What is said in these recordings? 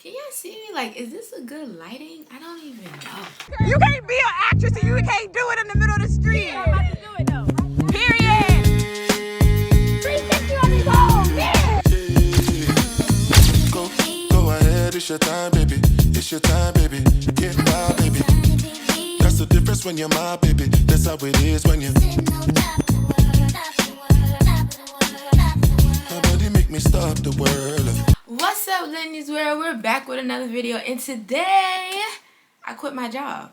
Can y'all see me? Like, is this a good lighting? I don't even know. You can't be an actress and you can't do it in the middle of the street. Yeah, I'm about to do it though. Period. 360 on these hoes, yeah. Go ahead, it's your time, baby. It's your time, baby. Get wild, baby. That's the difference when you're my baby. That's how it is when you. Nobody make me stop the world. What's up, Lenny's World? We're back with another video, and today I quit my job.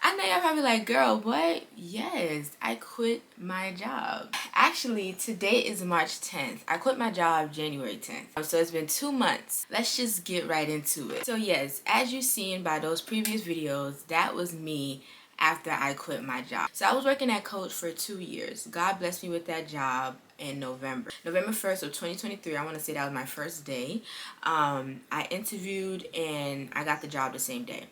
I know y'all probably like, girl, what? Yes, I quit my job. Actually, today is March 10th. I quit my job January 10th. So it's been 2 months. Let's just get right into it. So yes, as you've seen by those previous videos, that was me after I quit my job. So I was working at Coach for 2 years. God blessed me with that job in November 1st of 2023. I want to say that was my first day. I interviewed and I got the job the same day.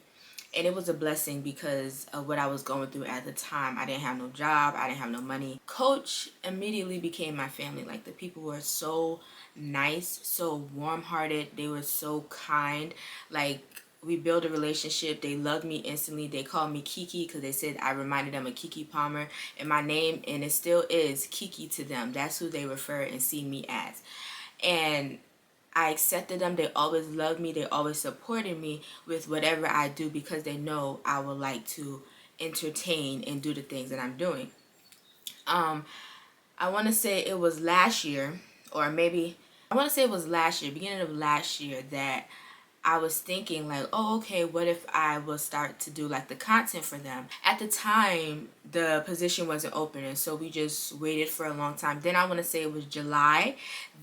And it was a blessing because of what I was going through at the time. I didn't have no job. I didn't have no money. Coach immediately became my family. Like, the people were so nice, so warm-hearted. They were so kind. Like, we built a relationship. They loved me instantly. They called me Kiki because they said I reminded them of Kiki Palmer. And my name, and it still is, Kiki to them. That's who they refer and see me as. And I accepted them. They always loved me. They always supported me with whatever I do because they know I would like to entertain and do the things that I'm doing. I want to say it was last year, or maybe I want to say it was last year, beginning of last year, that I was thinking like, oh, okay, what if I will start to do like the content for them? At the time, the position wasn't open, and so we just waited for a long time. Then I want to say it was July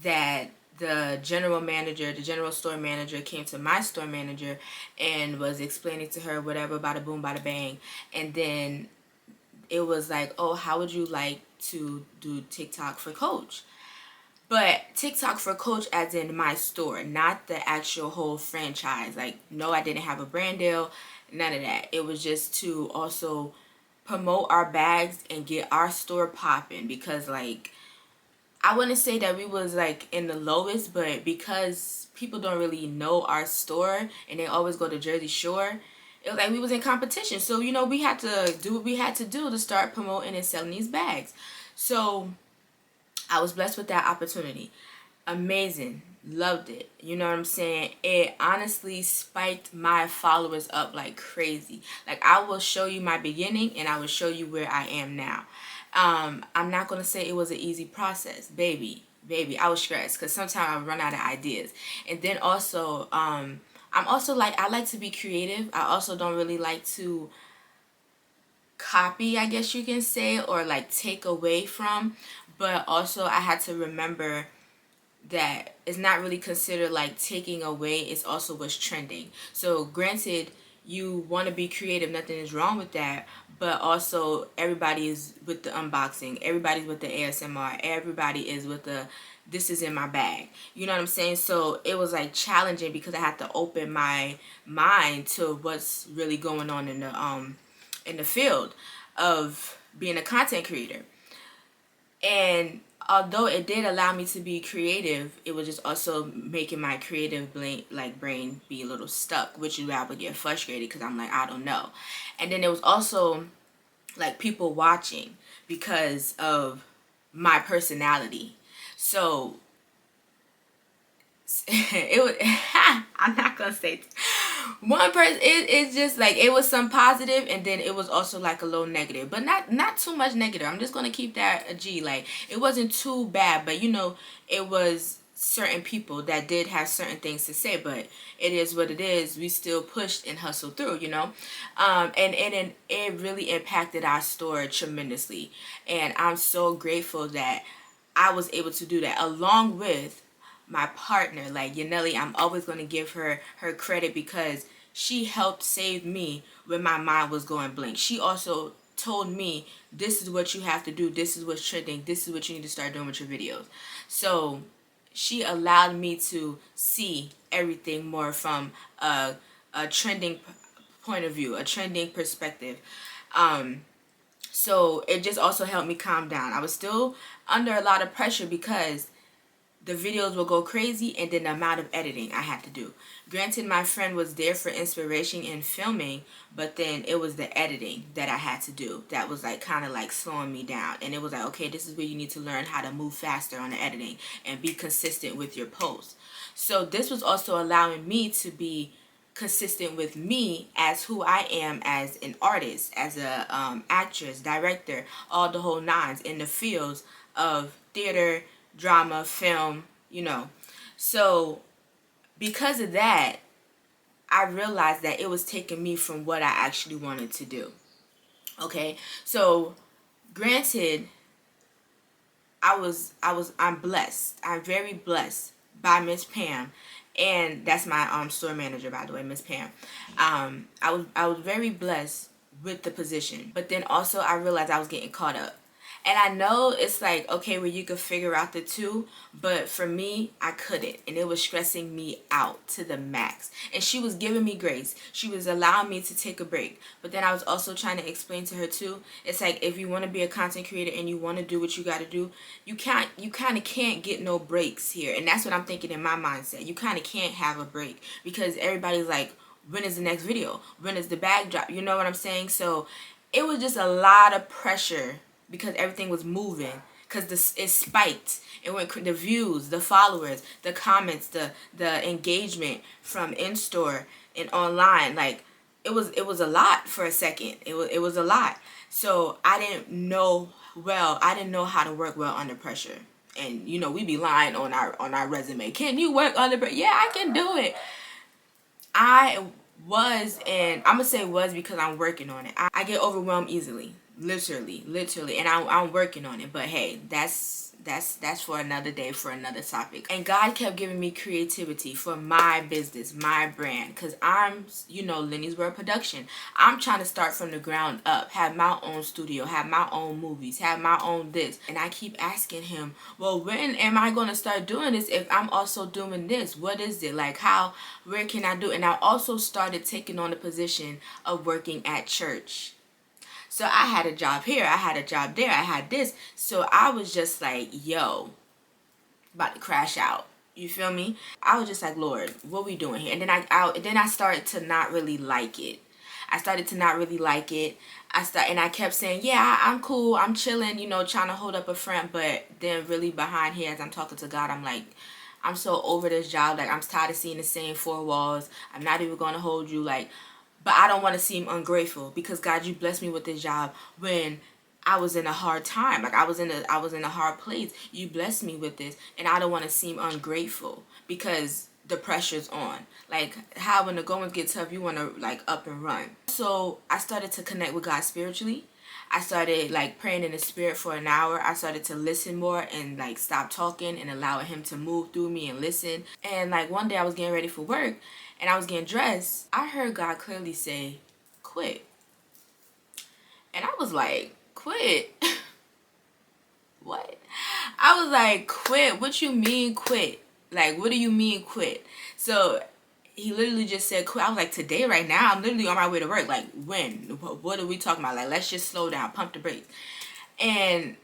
that the general manager, the general store manager, came to my store manager and was explaining to her whatever, bada boom, bada bang. And then it was like, oh, how would you like to do TikTok for Coach? But TikTok for Coach as in my store, not the actual whole franchise. Like, no, I didn't have a brand deal, none of that. It was just to also promote our bags and get our store popping because, like, I wouldn't say that we was like in the lowest, but because people don't really know our store and they always go to Jersey Shore, it was like we was in competition. So, you know, we had to do what we had to do to start promoting and selling these bags. So I was blessed with that opportunity. Amazing. Loved it. You know what I'm saying? It honestly spiked my followers up like crazy. Like, I will show you my beginning and I will show you where I am now. I'm not going to say it was an easy process. Baby, I was stressed because sometimes I run out of ideas. And then also, I'm also like, I like to be creative. I also don't really like to copy, I guess you can say, or like take away from. But also I had to remember that it's not really considered like taking away. It's also what's trending. So granted, you want to be creative, nothing is wrong with that, but also everybody is with the unboxing, everybody's with the ASMR, everybody is with the this is in my bag, you know what I'm saying? So it was like challenging because I had to open my mind to what's really going on in the field of being a content creator. And although it did allow me to be creative, it was just also making my creative brain be a little stuck, which is where I would get frustrated because I'm like, I don't know. And then there was also like people watching because of my personality. So it was I'm not gonna say one person. It's just like it was some positive, and then it was also like a little negative, but not too much negative. I'm just gonna keep that a G. Like, it wasn't too bad, but you know, it was certain people that did have certain things to say, but it is what it is. We still pushed and hustled through, you know. And it really impacted our store tremendously, and I'm so grateful that I was able to do that along with my partner. Like, Yanelli, I'm always going to give her credit because she helped save me when my mind was going blank. She also told me, this is what you have to do, this is what's trending, this is what you need to start doing with your videos. So she allowed me to see everything more from a trending point of view, a trending perspective. So it just also helped me calm down. I was still under a lot of pressure because the videos will go crazy, and then the amount of editing I had to do. Granted, my friend was there for inspiration in filming, but then it was the editing that I had to do that was like kind of like slowing me down. And it was like, okay, this is where you need to learn how to move faster on the editing and be consistent with your posts. So this was also allowing me to be consistent with me as who I am as an artist, as a actress, director, all the whole nines in the fields of theater, drama, film, you know. So because of that, I realized that it was taking me from what I actually wanted to do. Okay, so granted, I'm blessed. I'm very blessed by Miss Pam, and that's my store manager, by the way, Miss Pam. I was very blessed with the position, but then also I realized I was getting caught up. And I know it's like, okay, where you could figure out the two, but for me, I couldn't. And it was stressing me out to the max. And she was giving me grace. She was allowing me to take a break. But then I was also trying to explain to her too, it's like, if you want to be a content creator and you want to do what you got to do, you kind of can't get no breaks here. And that's what I'm thinking in my mindset. You kind of can't have a break because everybody's like, when is the next video? When is the bag drop? You know what I'm saying? So it was just a lot of pressure because everything was moving, because it spiked. It went, the views, the followers, the comments, the engagement from in-store and online. Like it was a lot for a second. It was a lot. So I didn't know how to work well under pressure. And you know, we be lying on our resume. Can you work under pressure? Yeah, I can do it. I was, and I'm gonna say was because I'm working on it. I get overwhelmed easily, literally, and I'm working on it. But hey, that's for another day, for another topic. And God kept giving me creativity for my business, my brand, because I'm, you know, Lenny's World Production. I'm trying to start from the ground up, have my own studio, have my own movies, have my own this. And I keep asking him, well, when am I going to start doing this if I'm also doing this? What is it? Like where can I do it? And I also started taking on the position of working at church. So I had a job here, I had a job there, I had this. So I was just like, yo, about to crash out. You feel me? I was just like, Lord, what we doing here? And then I started to not really like it. I kept saying, yeah, I'm cool, I'm chilling, you know, trying to hold up a front. But then really behind here, as I'm talking to God, I'm like, I'm so over this job. Like, I'm tired of seeing the same four walls. I'm not even going to hold you. Like, but I don't want to seem ungrateful because God, you blessed me with this job when I was in a hard time. Like I was in a hard place. You blessed me with this, and I don't want to seem ungrateful because the pressure's on. Like how when the going get tough, you want to like up and run. So I started to connect with God spiritually. I started like praying in the spirit for an hour. I started to listen more and like stop talking and allowing him to move through me and listen. And like one day I was getting ready for work and I was getting dressed. I heard God clearly say, quit. And I was like, quit? What? I was like, quit? What you mean quit? Like, what do you mean quit? So he literally just said quit. I was like, today, right now? I'm literally on my way to work. Like, when? What are we talking about? Like, let's just slow down, pump the brakes. And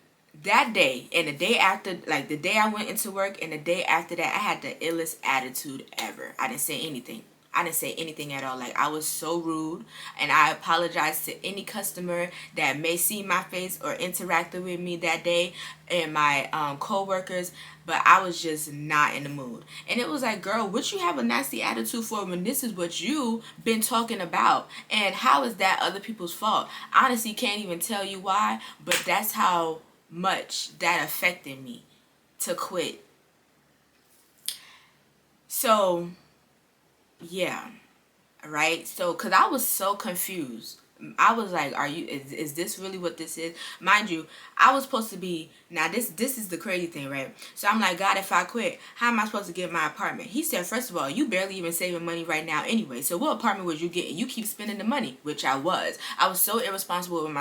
that day and the day after, like the day I went into work and the day after that, I had the illest attitude ever. I didn't say anything. I didn't say anything at all. Like, I was so rude, and I apologize to any customer that may see my face or interacted with me that day, and my co-workers, but I was just not in the mood. And it was like, girl, what you have a nasty attitude for when this is what you been talking about? And how is that other people's fault? Honestly, can't even tell you why, but that's how much that affected me to quit. So yeah, right? So because I was so confused. I was like, is this really what this is? Mind you, I was supposed to be, now this is the crazy thing, right? So I'm like, God, if I quit, how am I supposed to get my apartment? He said, first of all, you barely even saving money right now anyway. So what apartment would you get? You keep spending the money, which I was. I was so irresponsible with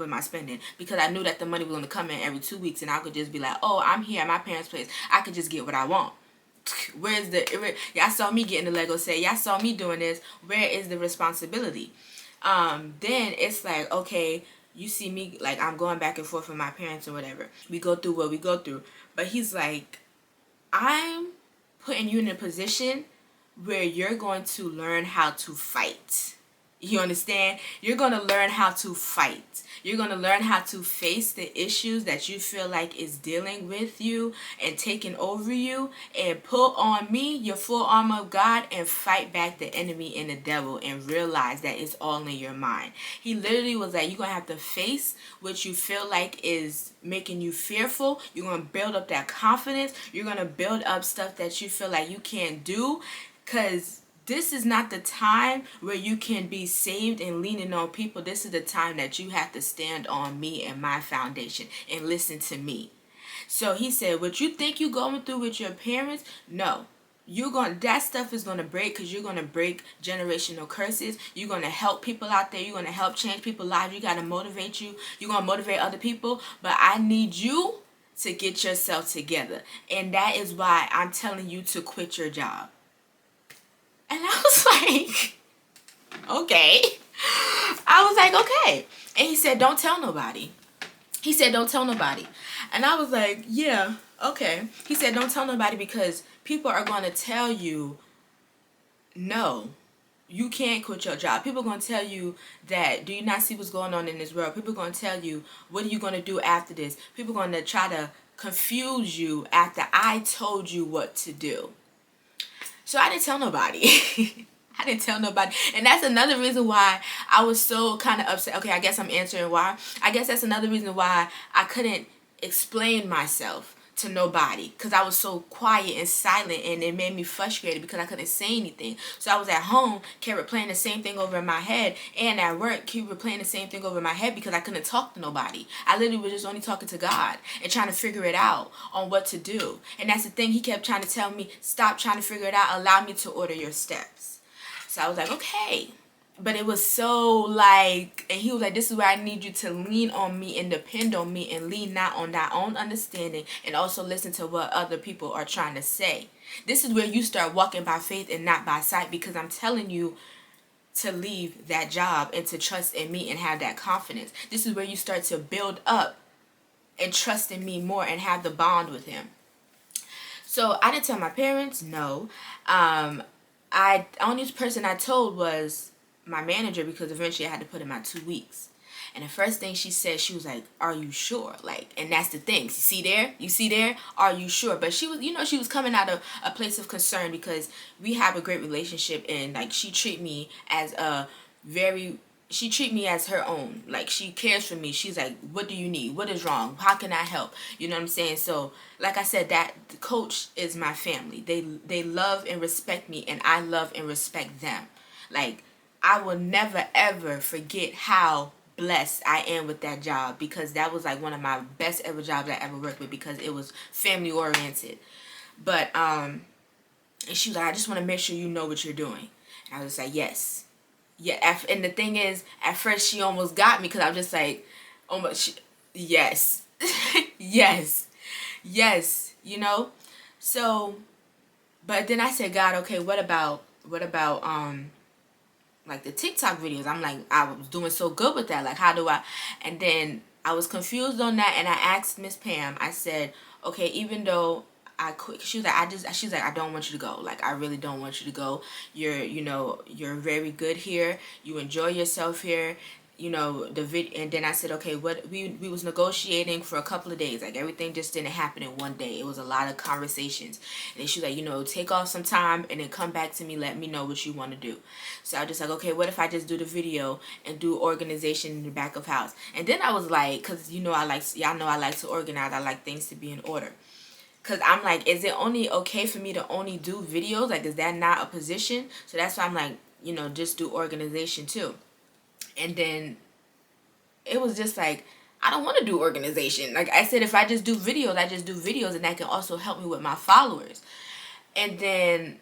my spending because I knew that the money was going to come in every 2 weeks and I could just be like, oh, I'm here at my parents' place. I could just get what I want. Where's y'all saw me getting the Lego set, y'all saw me doing this, where is the responsibility? Then it's like, okay, you see me, like I'm going back and forth with my parents or whatever, we go through what we go through, but he's like, I'm putting you in a position where you're going to learn how to fight. You understand? You're going to learn how to fight. You're going to learn how to face the issues that you feel like is dealing with you and taking over you, and put on me your full armor of God and fight back the enemy and the devil, and realize that it's all in your mind. He literally was like, you're going to have to face what you feel like is making you fearful. You're going to build up that confidence. You're going to build up stuff that you feel like you can't do, because this is not the time where you can be saved and leaning on people. This is the time that you have to stand on me and my foundation and listen to me. So he said, what you think you're going through with your parents, no. That stuff is gonna break, because you're gonna break generational curses. You're gonna help people out there. You're gonna help change people's lives. You gotta motivate you. You're gonna motivate other people. But I need you to get yourself together. And that is why I'm telling you to quit your job. And I was like, okay. I was like, okay. And he said, don't tell nobody. He said, don't tell nobody. And I was like, yeah, okay. He said, don't tell nobody, because people are going to tell you, no, you can't quit your job. People are going to tell you that, do you not see what's going on in this world? People are going to tell you, what are you going to do after this? People are going to try to confuse you after I told you what to do. So I didn't tell nobody. I didn't tell nobody. And that's another reason why I was so kind of upset. Okay, I guess I'm answering why. I guess that's another reason why I couldn't explain myself to nobody, because I was so quiet and silent, and it made me frustrated because I couldn't say anything. So I was at home, kept replaying the same thing over in my head, and at work, kept replaying the same thing over in my head, because I couldn't talk to nobody. I literally was just only talking to God and trying to figure it out on what to do. And that's the thing, he kept trying to tell me, stop trying to figure it out, allow me to order your steps. So I was like, okay. But it was so like, and he was like, this is where I need you to lean on me and depend on me, and lean not on thy own understanding, and also listen to what other people are trying to say. This is where you start walking by faith and not by sight, because I'm telling you to leave that job and to trust in me and have that confidence. This is where you start to build up and trust in me more and have the bond with him. So I didn't tell my parents, no. Only person I told was my manager, because eventually I had to put in my 2 weeks. And the first thing she said, she was like, are you sure? Like, and that's the thing. You see there? Are you sure? But she was, she was coming out of a place of concern, because we have a great relationship, and like she treat me as her own. Like, she cares for me. She's like, what do you need? What is wrong? How can I help? You know what I'm saying? So, like I said, that the coach is my family. They love and respect me, and I love and respect them. Like, I will never ever forget how blessed I am with that job, because that was like one of my best ever jobs I ever worked with, because it was family oriented. But and she was like, I just want to make sure you know what you're doing. And I was like, yes. Yeah, and the thing is, at first she almost got me, because I was just like, yes. yes. So, but then I said, God, okay, what about like the TikTok videos? I'm like, I was doing so good with that. Like, how do I? And then I was confused on that, and I asked Miss Pam. I said, okay, even though I quit, she was like, I don't want you to go. Like, I really don't want you to go. You're very good here. You enjoy yourself here. And then I said, okay, what we was negotiating for a couple of days. Like, everything just didn't happen in one day. It was a lot of conversations. And then she was like, take off some time and then come back to me, let me know what you want to do. So I was just like, okay, what if I just do the video and do organization in the back of house? And then I was like, because y'all know I like to organize. I like things to be in order. Because I'm like, is it only okay for me to only do videos? Like, is that not a position? So that's why I'm like, just do organization too. And then it was just like, I don't want to do organization. Like I said, if I just do videos, I just do videos, and that can also help me with my followers. And then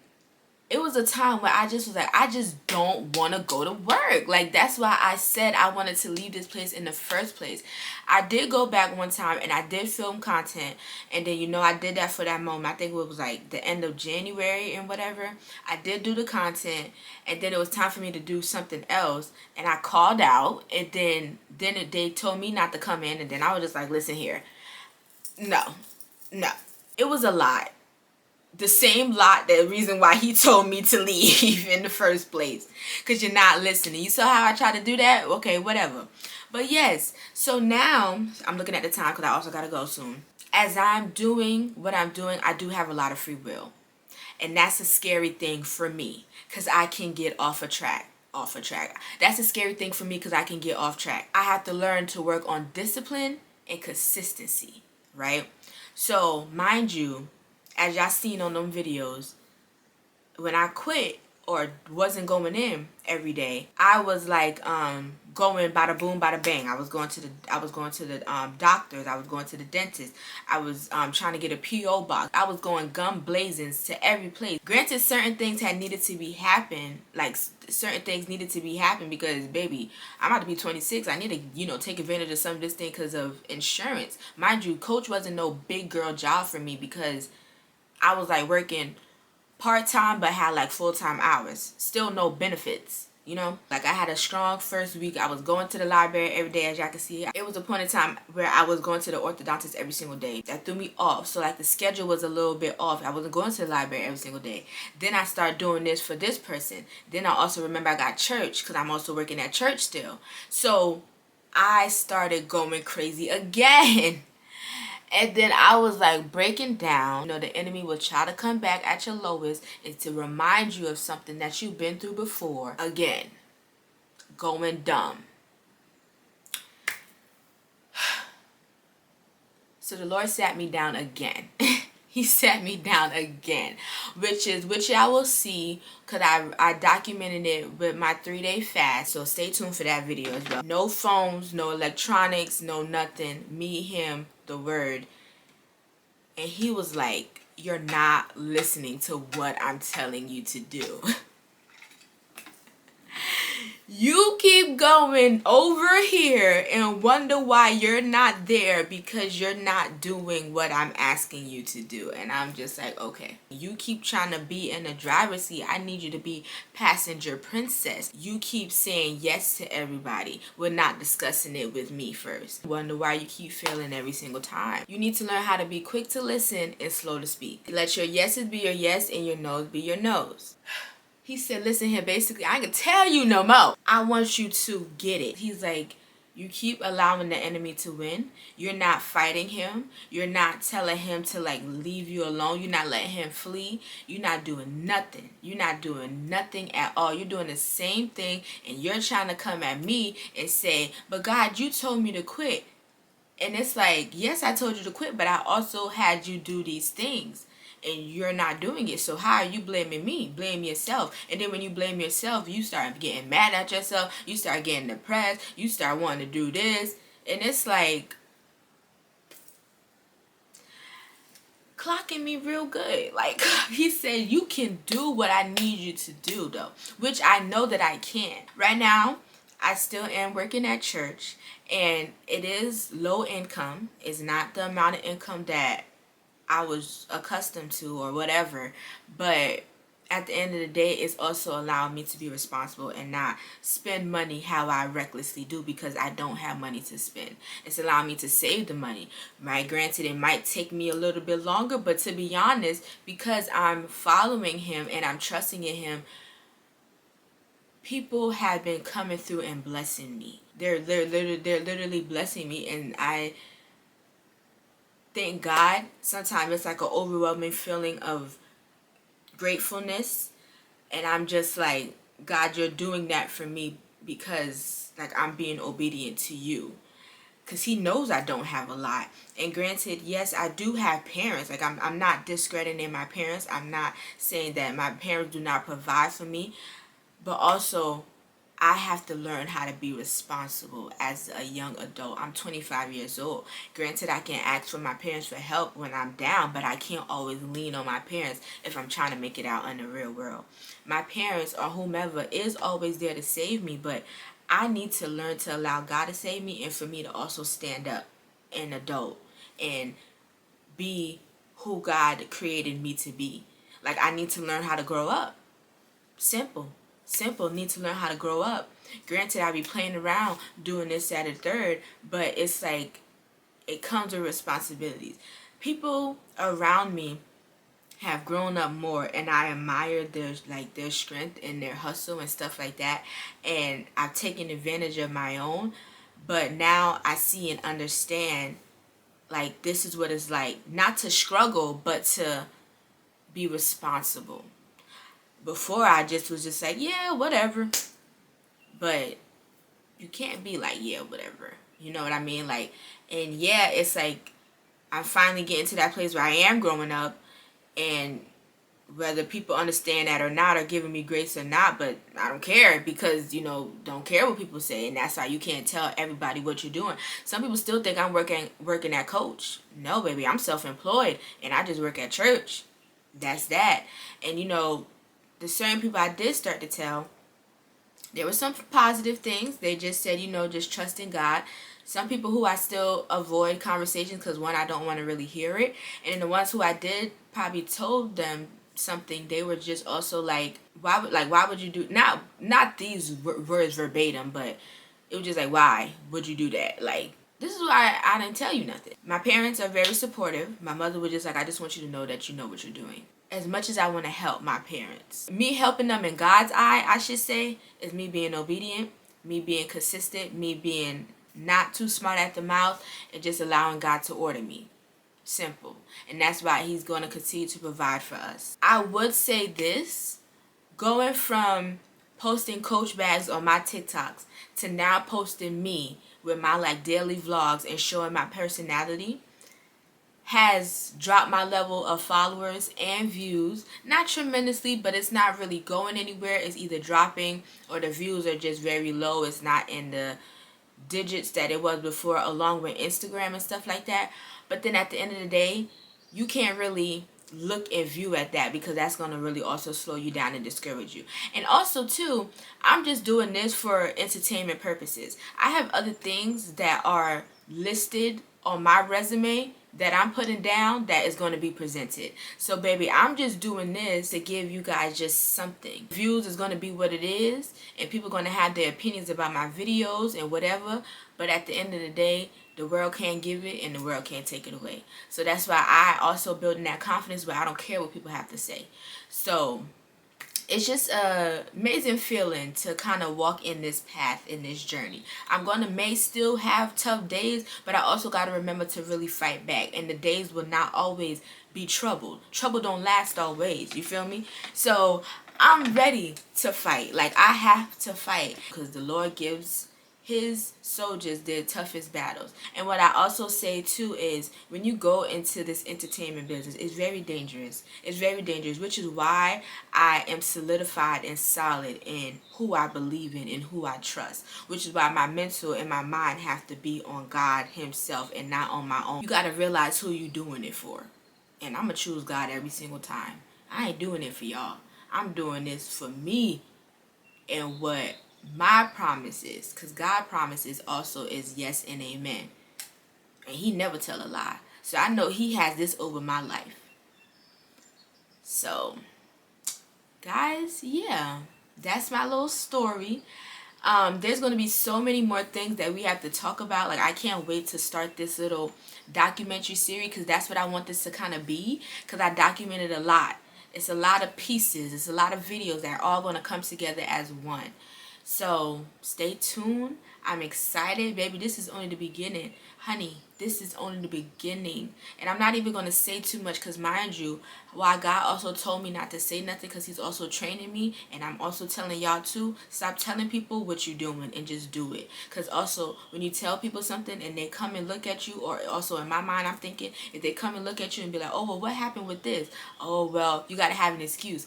it was a time where I just was like, I just don't want to go to work. Like, that's why I said I wanted to leave this place in the first place. I did go back one time, and I did film content. And then, I did that for that moment. I think it was like the end of January and whatever. I did do the content. And then it was time for me to do something else. And I called out. And then they told me not to come in. And then I was just like, listen here. No. It was a lot. the same lot, the reason why he told me to leave in the first place, because you're not listening. You saw how I tried to do that? Okay, whatever. But yes, so now I'm looking at the time because I also gotta go soon. As I'm doing what I'm doing, I do have a lot of free will, and that's a scary thing for me because I can get off a track. That's a scary thing for me because I can get off track. I have to learn to work on discipline and consistency, right? So mind you, as y'all seen on them videos, when I quit or wasn't going in every day, I was like going bada boom bada bang. I was going to the doctors, I was going to the dentist, I was trying to get a PO box, I was going gum blazing to every place. Granted, certain things had needed to be happen, like certain things needed to be happen because baby, I'm about to be 26. I need to, you know, take advantage of some of this thing because of insurance. Mind you, coach wasn't no big girl job for me because I was like working part-time but had like full-time hours, still no benefits, you know. Like I had a strong first week. I was going to the library every day, as y'all can see. It was a point in time where I was going to the orthodontist every single day. That threw me off, so like the schedule was a little bit off. I wasn't going to the library every single day. Then I started doing this for this person. Then I also remember I got church because I'm also working at church still. So I started going crazy again. And then I was like breaking down. You know, the enemy will try to come back at your lowest and to remind you of something that you've been through before. Again, going dumb. So the Lord sat me down again. He sat me down again, which y'all will see because I documented it with my 3-day fast. So stay tuned for that video as well. No phones, no electronics, no nothing. Me, him, the word. And he was like, you're not listening to what I'm telling you to do. You keep going over here and wonder why you're not there because you're not doing what I'm asking you to do. And I'm just like, okay. You keep trying to be in the driver's seat. I need you to be passenger princess. You keep saying yes to everybody. We're not discussing it with me first. Wonder why you keep failing every single time. You need to learn how to be quick to listen and slow to speak. Let your yeses be your yes and your no's be your no's. He said, listen here, basically, I can tell you no more. I want you to get it. He's like, you keep allowing the enemy to win. You're not fighting him. You're not telling him to like leave you alone. You're not letting him flee. You're not doing nothing. You're not doing nothing at all. You're doing the same thing and you're trying to come at me and say, but God, you told me to quit. And it's like, yes, I told you to quit, but I also had you do these things. And you're not doing it. So how are you blaming me? Blame yourself. And then when you blame yourself, you start getting mad at yourself. You start getting depressed. You start wanting to do this. And it's like clocking me real good. Like he said, you can do what I need you to do though. Which I know that I can. Right now, I still am working at church. And it is low income. It's not the amount of income that I was accustomed to or whatever, but at the end of the day, it's also allowing me to be responsible and not spend money how I recklessly do because I don't have money to spend. It's allowing me to save the money. Right? Granted, it might take me a little bit longer, but to be honest, because I'm following him and I'm trusting in him, people have been coming through and blessing me. They're literally blessing me, and I thank God. Sometimes it's like an overwhelming feeling of gratefulness, and I'm just like, God, you're doing that for me because like I'm being obedient to you, because he knows I don't have a lot. And granted, yes, I do have parents. Like I'm not discrediting my parents. I'm not saying that my parents do not provide for me, but also I have to learn how to be responsible as a young adult. I'm 25 years old. Granted, I can ask for my parents for help when I'm down, but I can't always lean on my parents if I'm trying to make it out in the real world. My parents or whomever is always there to save me, but I need to learn to allow God to save me and for me to also stand up an adult and be who God created me to be. Like I need to learn how to grow up. Simple. Need to learn how to grow up. Granted, I be playing around doing this, that, and third, but it's like it comes with responsibilities. People around me have grown up more, and I admire their strength and their hustle and stuff like that, and I've taken advantage of my own. But now I see and understand, like, this is what it's like not to struggle but to be responsible. Before, I just was just like, yeah, whatever. But you can't be like, yeah, whatever, you know what I mean? Like, and yeah, it's like I'm finally getting to that place where I am growing up, and whether people understand that or not, or giving me grace or not, but I don't care, because, you know, don't care what people say, and that's why you can't tell everybody what you're doing. Some people still think I'm working at Coach. No, baby, I'm self-employed, and I just work at church. That's that. And, you know, the certain people I did start to tell, there were some positive things. They just said, you know, just trust in God. Some people who I still avoid conversations because, one, I don't want to really hear it. And then the ones who I did probably told them something, they were just also like, why would you do, not these words verbatim, but it was just like, why would you do that? Like, this is why I didn't tell you nothing. My parents are very supportive. My mother was just like, I just want you to know that you know what you're doing. As much as I want to help my parents, me helping them in God's eye, I should say, is me being obedient, me being consistent, me being not too smart at the mouth, and just allowing God to order me. Simple. And that's why He's going to continue to provide for us. I would say this, going from posting Coach bags on my TikToks to now posting me with my like daily vlogs and showing my personality, has dropped my level of followers and views. Not tremendously, but it's not really going anywhere. It's either dropping or the views are just very low. It's not in the digits that it was before, along with Instagram and stuff like that. But then at the end of the day, you can't really look and view at that, because that's going to really also slow you down and discourage you. And also too, I'm just doing this for entertainment purposes. I have other things that are listed on my resume that I'm putting down that is going to be presented. So baby, I'm just doing this to give you guys just something. Views is going to be what it is, and people are going to have their opinions about my videos and whatever, but at the end of the day, the world can't give it and the world can't take it away. So that's why I also building that confidence where I don't care what people have to say. So it's just a amazing feeling to kind of walk in this path, in this journey. I'm going to may still have tough days, but I also got to remember to really fight back. And the days will not always be troubled. Trouble don't last always. You feel me? So I'm ready to fight. Like, I have to fight, because the Lord gives His soldiers their toughest battles. And what I also say too is, when you go into this entertainment business, it's very dangerous. It's very dangerous, which is why I am solidified and solid in who I believe in and who I trust, which is why my mental and my mind have to be on God Himself and not on my own. You got to realize who you doing it for. And I'm going to choose God every single time. I ain't doing it for y'all. I'm doing this for me and what my promises, because God promises also is yes and amen, and He never tell a lie. So I know He has this over my life. So guys, yeah, that's my little story. There's going to be so many more things that we have to talk about. Like, I can't wait to start this little documentary series, because that's what I want this to kind of be, because I documented a lot. It's a lot of pieces. It's a lot of videos that are all going to come together as one. So stay tuned. I'm excited. Baby, this is only the beginning. Honey, this is only the beginning. And I'm not even going to say too much, because mind you, while God also told me not to say nothing, because He's also training me, and I'm also telling y'all too, stop telling people what you're doing and just do it. Because also, when you tell people something and they come and look at you, or also in my mind I'm thinking, if they come and look at you and be like, oh, well, what happened with this? Oh, well, you got to have an excuse.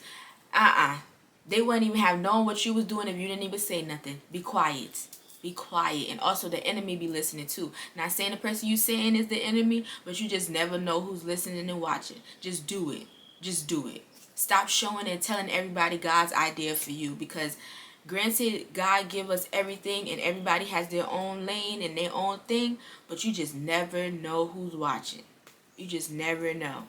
They wouldn't even have known what you was doing if you didn't even say nothing. Be quiet. Be quiet. And also, the enemy be listening too. Not saying the person you saying is the enemy, but you just never know who's listening and watching. Just do it. Just do it. Stop showing and telling everybody God's idea for you, because granted, God give us everything and everybody has their own lane and their own thing, but you just never know who's watching. You just never know.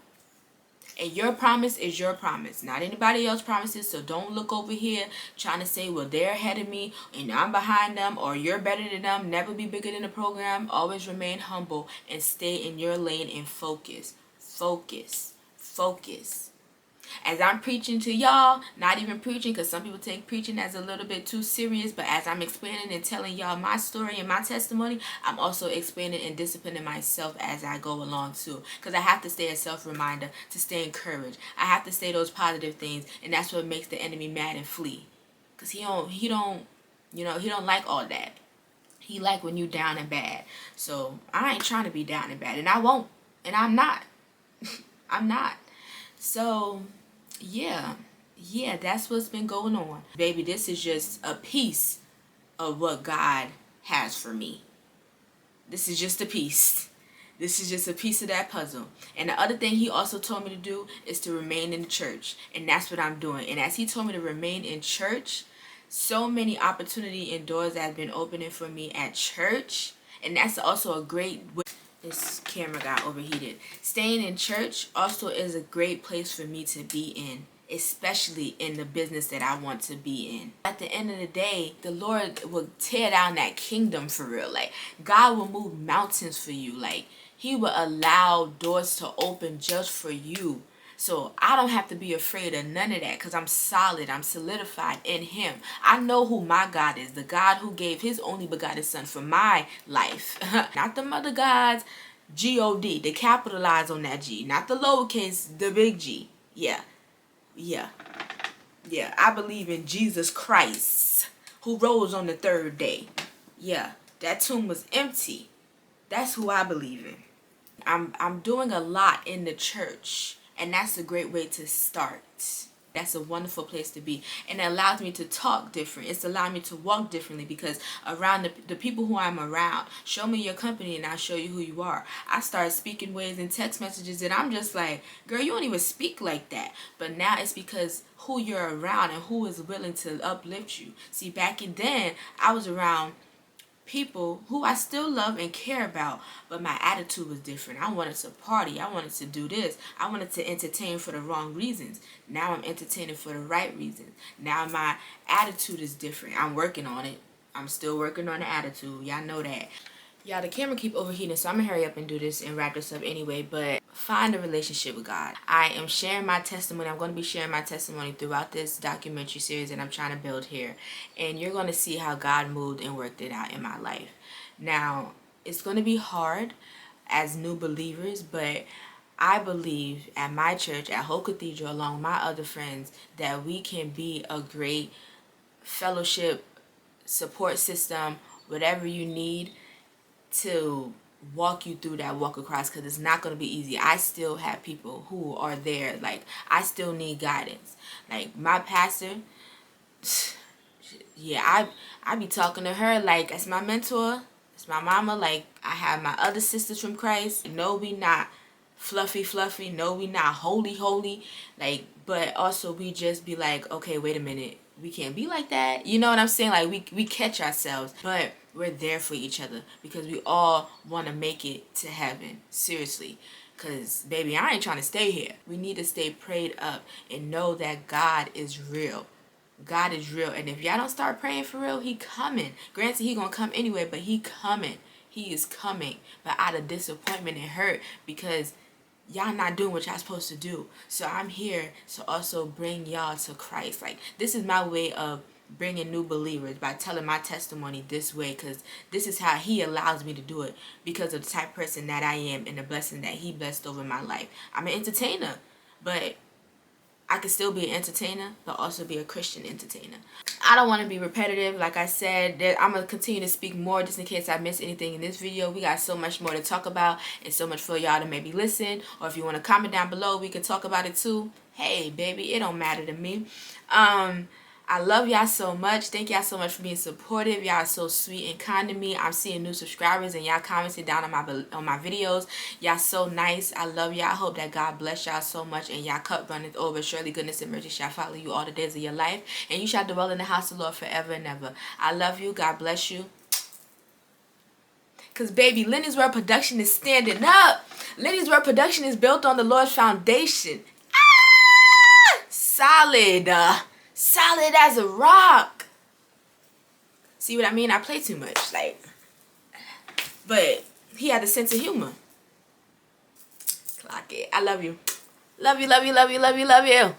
And your promise is your promise, not anybody else's promises. So don't look over here trying to say, well, they're ahead of me and I'm behind them, or you're better than them. Never be bigger than the program. Always remain humble and stay in your lane and focus. Focus. Focus. As I'm preaching to y'all, not even preaching, because some people take preaching as a little bit too serious, but as I'm explaining and telling y'all my story and my testimony, I'm also explaining and disciplining myself as I go along too, because I have to stay a self-reminder to stay encouraged. I have to say those positive things, and that's what makes the enemy mad and flee, because he don't like all that. He like when you down and bad. So I ain't trying to be down and bad, and I won't, and I'm not. I'm not. So yeah, that's what's been going on, baby. This is just a piece of what God has for me. This is just a piece. This is just a piece of that puzzle. And the other thing he also told me to do is to remain in the church, and that's what I'm doing. And as he told me to remain in church, so many opportunity and doors that have been opening for me at church, and that's also a great way. This camera got overheated. Staying in church also is a great place for me to be in, especially in the business that I want to be in. At the end of the day, the Lord will tear down that kingdom for real. Like, God will move mountains for you. Like, he will allow doors to open just for you. So I don't have to be afraid of none of that, because I'm solid. I'm solidified in him. I know who my God is. The God who gave his only begotten son for my life. Not the mother gods. G-O-D. They capitalize on that G. Not the lowercase, the big G. Yeah. I believe in Jesus Christ, who rose on the third day. Yeah. That tomb was empty. That's who I believe in. I'm doing a lot in the church. And that's a great way to start. That's a wonderful place to be. And it allows me to talk different. It's allowing me to walk differently, because around the people who I'm around, show me your company and I'll show you who you are. I start speaking ways in text messages and I'm just like, girl, you don't even speak like that. But now it's because who you're around and who is willing to uplift you. See, back then, I was around people who I still love and care about, but my attitude was different. I wanted to party. I wanted to do this. I wanted to entertain for the wrong reasons. Now I'm entertaining for the right reasons. Now my attitude is different. I'm working on it. I'm still working on the attitude. Y'all know that. Y'all, the camera keep overheating, so I'm gonna hurry up and do this and wrap this up anyway. But find a relationship with God. I am sharing my testimony. I'm going to be sharing my testimony throughout this documentary series that I'm trying to build here. And you're going to see how God moved and worked it out in my life. Now, it's going to be hard as new believers, but I believe at my church, at Hope Cathedral, along with my other friends, that we can be a great fellowship, support system, whatever you need to walk you through that walk across, because it's not going to be easy. I still have people who are there. Like, I still need guidance. Like, my pastor, yeah, I be talking to her like as my mentor. It's my mama. Like, I have my other sisters from Christ. No, we not fluffy. No, we not holy. Like, but also we just be like, okay, wait a minute. We can't be like that. You know what I'm saying? Like, we catch ourselves. But we're there for each other, because we all want to make it to heaven. Seriously. Because, baby, I ain't trying to stay here. We need to stay prayed up and know that God is real. God is real. And if y'all don't start praying for real, he coming. Granted, he gonna come anyway, but he coming. He is coming. But out of disappointment and hurt, because y'all not doing what y'all supposed to do. So I'm here to also bring y'all to Christ. Like, this is my way of bringing new believers, by telling my testimony this way, because this is how he allows me to do it, because of the type of person that I am and the blessing that he blessed over my life. I'm an entertainer, but I can still be an entertainer, but also be a Christian entertainer. I don't want to be repetitive. Like I said, I'm going to continue to speak more just in case I miss anything in this video. We got so much more to talk about and so much for y'all to maybe listen. Or if you want to comment down below, we can talk about it too. Hey, baby, it don't matter to me. I love y'all so much. Thank y'all so much for being supportive. Y'all are so sweet and kind to me. I'm seeing new subscribers and y'all commenting down on my videos. Y'all so nice. I love y'all. I hope that God bless y'all so much and y'all cup runneth over. Surely goodness and mercy shall follow you all the days of your life, and you shall dwell in the house of the Lord forever and ever. I love you. God bless you. Because, baby, Lenny's World Production is standing up. Lenny's World Production is built on the Lord's foundation. Solid. Solid as a rock. See what I mean? I play too much. Like, but he had a sense of humor. Clock it. I love you. Love you.